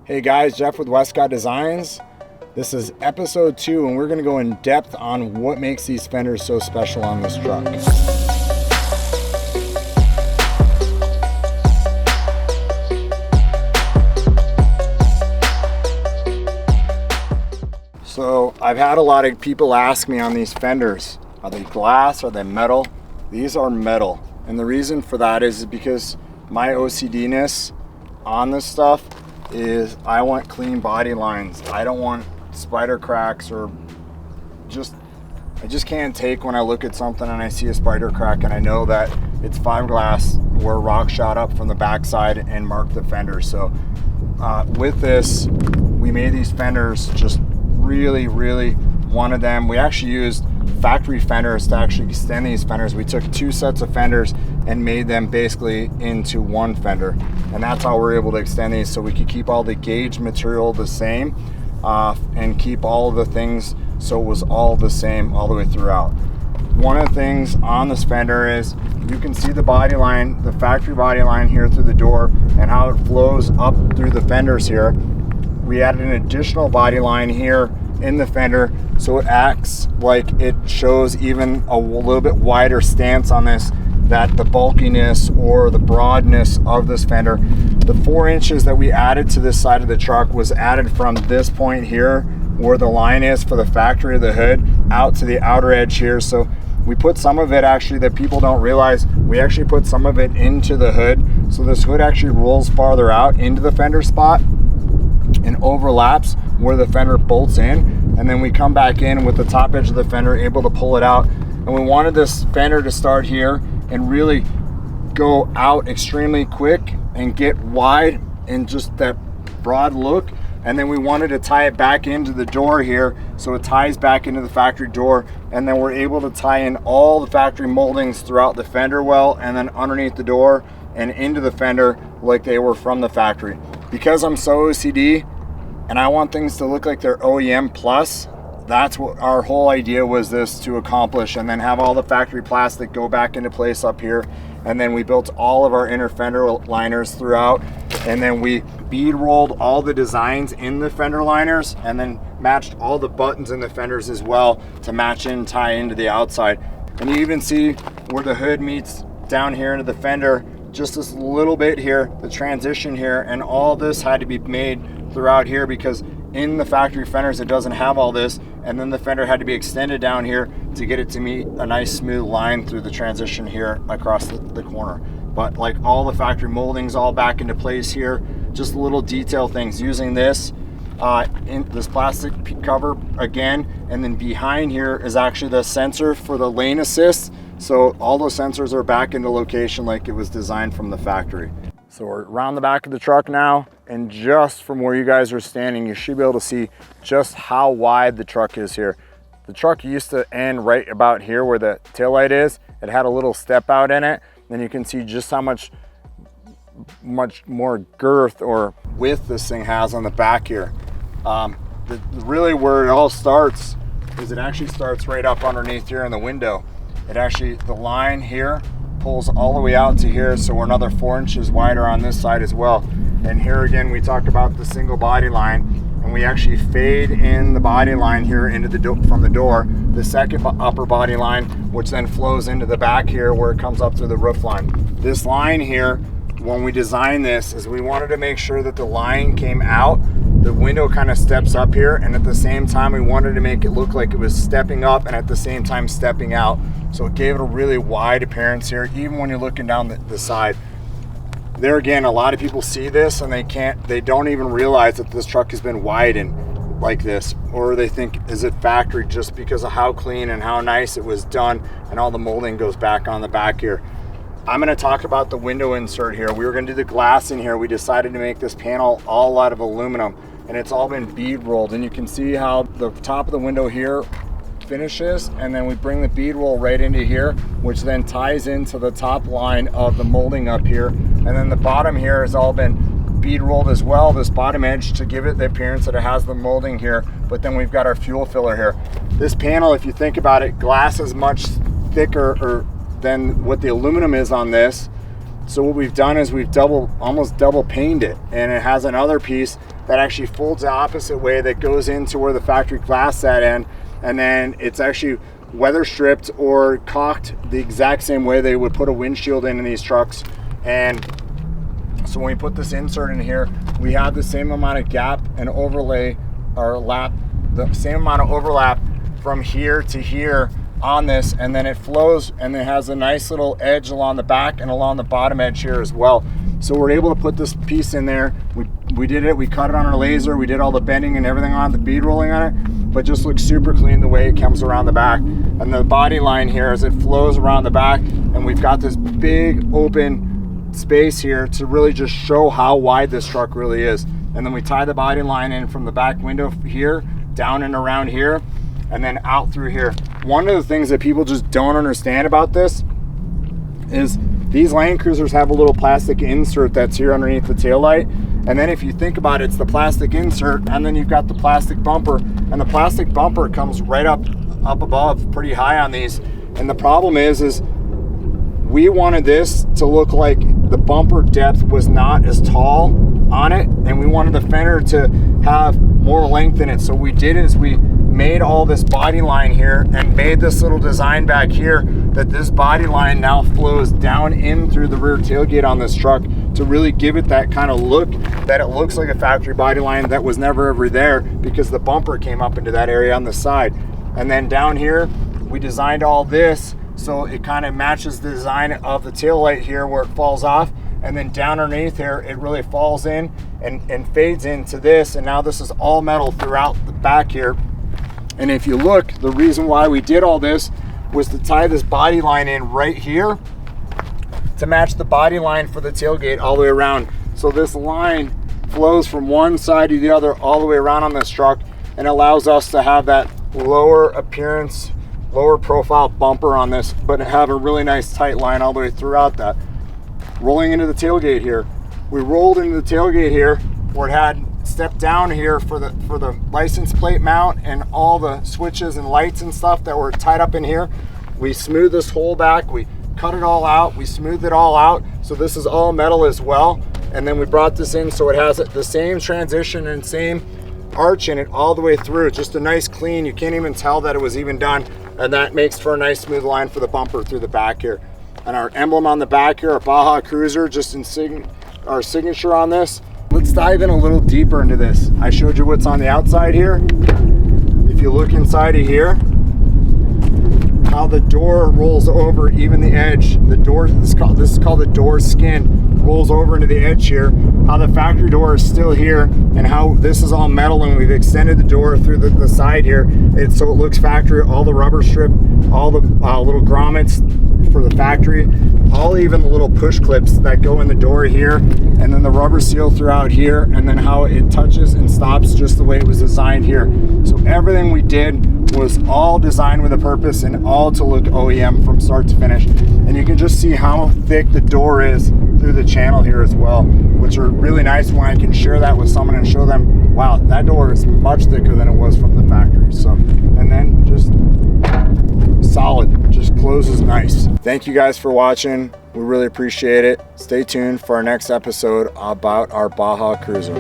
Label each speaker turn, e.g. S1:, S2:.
S1: Hey guys, Jeff with Westcott Designs. This is episode 2 and we're going to go in depth on what makes these fenders so special on this truck. So I've had a lot of people ask me on these fenders, are they glass, are they metal? These are metal, and the reason for that is because my OCD-ness on this stuff is I want clean body lines. I don't want spider cracks or I just can't take when I look at something and I see a spider crack and I know that it's fiberglass where rock shot up from the backside and marked the fender. So with this, we made these fenders just really wanted them. We actually used factory fenders to actually extend these fenders. We took 2 sets of fenders and made them basically into one fender, and that's how we're able to extend these, so we could keep all the gauge material the same and keep all of the things so it was all the same all the way throughout. One of the things on this fender is you can see the body line, the factory body line here through the door, and how it flows up through the fenders here. We added an additional body line here in the fender, so it acts like it shows even a little bit wider stance on this, that the bulkiness or the broadness of this fender. The 4 inches that we added to this side of the truck was added from this point here where the line is for the factory of the hood out to the outer edge here. So we put some of it, actually, that people don't realize, we actually put some of it into the hood, so this hood actually rolls farther out into the fender spot and overlaps where the fender bolts in, and then we come back in with the top edge of the fender able to pull it out. And we wanted this fender to start here and really go out extremely quick and get wide and just that broad look, and then we wanted to tie it back into the door here so it ties back into the factory door, and then we're able to tie in all the factory moldings throughout the fender well and then underneath the door and into the fender like they were from the factory. Because I'm so OCD and I want things to look like they're OEM plus, that's what our whole idea was, this to accomplish, and then have all the factory plastic go back into place up here. And then we built all of our inner fender liners throughout, and then we bead rolled all the designs in the fender liners and then matched all the buttons in the fenders as well to match and tie into the outside. And you even see where the hood meets down here into the fender, just this little bit here, the transition here, and all this had to be made throughout here because in the factory fenders it doesn't have all this, and then the fender had to be extended down here to get it to meet a nice smooth line through the transition here across the corner. But like all the factory moldings all back into place here, just little detail things using this in this plastic cover again, and then behind here is actually the sensor for the lane assist, so all those sensors are back into location like it was designed from the factory. So we're around the back of the truck now, and just from where you guys are standing, you should be able to see just how wide the truck is here. The truck used to end right about here where the taillight is. It had a little step out in it. Then you can see just how much more girth or width this thing has on the back here. Really where it all starts is it actually starts right up underneath here in the window. It actually, the line here pulls all the way out to here, so we're another 4 inches wider on this side as well. And here again, we talked about the single body line, and we actually fade in the body line here into the from the door, the second upper body line, which then flows into the back here where it comes up through the roof line. This line here, when we designed this, is we wanted to make sure that the line came out, the window kind of steps up here, and at the same time we wanted to make it look like it was stepping up and at the same time stepping out. So it gave it a really wide appearance here, even when you're looking down the side. There again, a lot of people see this and they don't even realize that this truck has been widened like this, or they think, is it factory, just because of how clean and how nice it was done, and all the molding goes back on the back here. I'm going to talk about the window insert here. We were going to do the glass in here. We decided to make this panel all out of aluminum, and it's all been bead rolled, and you can see how the top of the window here finishes, and then we bring the bead roll right into here, which then ties into the top line of the molding up here, and then the bottom here has all been bead rolled as well, this bottom edge, to give it the appearance that it has the molding here. But then we've got our fuel filler here. This panel, if you think about it, glass is much thicker than what the aluminum is on this, So what we've done is we've almost double paned it, and it has another piece that actually folds the opposite way, that goes into where the factory glass sat in, and then it's actually weather stripped or caulked the exact same way they would put a windshield in these trucks. And so when we put this insert in here, we have the same amount of gap and overlay, or lap, the same amount of overlap from here to here on this, and then it flows, and it has a nice little edge along the back and along the bottom edge here as well. So we're able to put this piece in there. We did it, we cut it on our laser, we did all the bending and everything on the bead rolling on it, but just looks super clean the way it comes around the back. And the body line here, as it flows around the back, and we've got this big open space here to really just show how wide this truck really is. And then we tie the body line in from the back window here, down and around here, and then out through here. One of the things that people just don't understand about this is these Land Cruisers have a little plastic insert that's here underneath the taillight. And then if you think about it, it's the plastic insert, and then you've got the plastic bumper, and the plastic bumper comes right up above, pretty high on these. And the problem is we wanted this to look like the bumper depth was not as tall on it, and we wanted the fender to have more length in it. So what we did is we made all this body line here and made this little design back here, that this body line now flows down in through the rear tailgate on this truck to really give it that kind of look, that it looks like a factory body line that was never ever there, because the bumper came up into that area on the side. And then down here we designed all this so it kind of matches the design of the tail light here where it falls off, and then down underneath here it really falls in and fades into this, and now this is all metal throughout the back here. And if you look, the reason why we did all this was to tie this body line in right here to match the body line for the tailgate all the way around. So this line flows from one side to the other all the way around on this truck, and allows us to have that lower appearance, lower profile bumper on this, but have a really nice tight line all the way throughout that. Rolling into the tailgate here, we rolled into the tailgate here where it had step down here for the license plate mount and all the switches and lights and stuff that were tied up in here. We smoothed this hole back, we cut it all out, we smoothed it all out, so this is all metal as well. And then we brought this in so it has the same transition and same arch in it all the way through. Just a nice clean, you can't even tell that it was even done, and that makes for a nice smooth line for the bumper through the back here. And our emblem on the back here, our Baja Cruiser, just in our signature on this. Let's dive in a little deeper into this. I showed you what's on the outside here. If you look inside of here, how the door rolls over, even the edge, the door, this is called the door skin, rolls over into the edge here, how the factory door is still here, and how this is all metal, and we've extended the door through the side here, so it looks factory. All the rubber strip, all the little grommets for the factory, all even the little push clips that go in the door here, and then the rubber seal throughout here, and then how it touches and stops just the way it was designed here. So everything we did was all designed with a purpose and all to look OEM from start to finish. And you can just see how thick the door is through the channel here as well, which are really nice when I can share that with someone and show them, wow, that door is much thicker than it was from the factory. So, and then just solid, just closes nice. Thank you guys for watching. We really appreciate it. Stay tuned for our next episode about our Baja Cruiser.